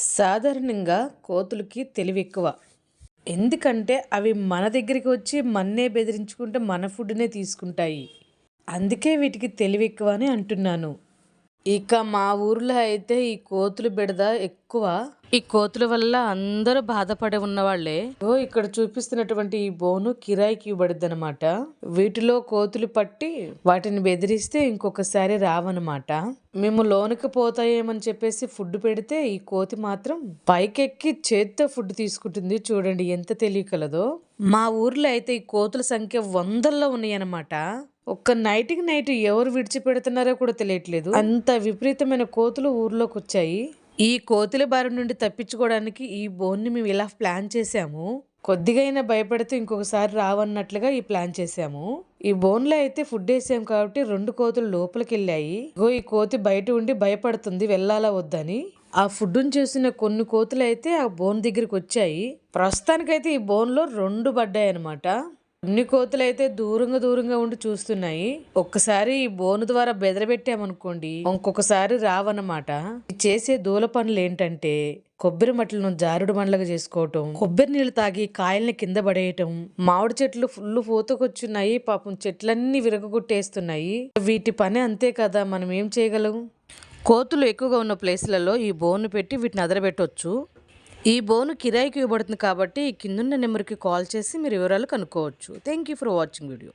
సాధారణంగా కోతులకి తెలివెక్కువ. ఎందుకంటే అవి మన దగ్గరికి వచ్చి మన్నే బెదిరించుకుంటే మన ఫుడ్‌నే తీసుకుంటాయి. అందుకే వీటికి తెలివెక్కువ అని అంటున్నాను. ఇక మా ఊర్లో అయితే ఈ కోతుల బెడద ఎక్కువ. ఈ కోతుల వల్ల అందరూ బాధపడి ఉన్నవాళ్ళే. ఇక్కడ చూపిస్తున్నటువంటి ఈ బోను కిరాయికి ఇవ్వబడిద్దనమాట. వీటిలో కోతులు పట్టి వాటిని బెదిరిస్తే ఇంకొకసారి రావనమాట. మేము లోనికి పోతాయేమని చెప్పేసి ఫుడ్ పెడితే ఈ కోతి మాత్రం పైకెక్కి చేత్తో ఫుడ్ తీసుకుంటుంది. చూడండి ఎంత తెలియకలదో. మా ఊర్లో అయితే ఈ కోతుల సంఖ్య వందల్లో ఉన్నాయన్నమాట. ఒక్క నైట్‌కి నైట్ ఎవరు విడిచిపెడుతున్నారో కూడా తెలియట్లేదు. అంత విపరీతమైన కోతులు ఊర్లోకి వచ్చాయి. ఈ కోతుల బారి నుండి తప్పించుకోవడానికి ఈ బోన్‌ని మేము ఇలా ప్లాన్ చేసాము. కొద్దిగా అయినా భయపడితే ఇంకొకసారి రావన్నట్లుగా ఈ ప్లాన్ చేసాము. ఈ బోన్‌లో అయితే ఫుడ్ వేసాం కాబట్టి 2 కోతులు లోపలికెళ్ళాయి. ఈ కోతి బయట ఉండి భయపడుతుంది వెళ్ళాలా వద్దని. ఆ ఫుడ్‌ని చూసిన కొన్ని కోతులైతే ఆ బోన్ దగ్గరికి వచ్చాయి. ప్రస్తుతానికైతే ఈ బోన్‌లో 2 పడ్డాయన్నమాట. కొన్ని కోతులైతే దూరంగా ఉండి చూస్తున్నాయి. ఒక్కసారి ఈ బోను ద్వారా బెదరబెట్టామనుకోండి ఇంకొకసారి రావన్నమాట. చేసే దూల పనులు ఏంటంటే కొబ్బరి మట్టలను జారుడు బండ్లుగా చేసుకోవటం, కొబ్బరి నీళ్లు తాగి కాయల్ని కింద పడేయటం, మామిడి చెట్లు ఫుల్ పూతకొచ్చున్నాయి, పాపం చెట్లన్నీ విరగొట్టేస్తున్నాయి. వీటి పని అంతే కదా, మనం ఏం చేయగలం. కోతులు ఎక్కువగా ఉన్న ప్లేస్లలో ఈ బోను పెట్టి వీటిని అదరబెట్టొచ్చు. ఈ బోను కిరాయికి ఇవ్వబడుతుంది కాబట్టి కిందున్న నెంబర్కి కాల్ చేసి మీరు వివరాలు కనుక్కోవచ్చు. Thank you for watching video.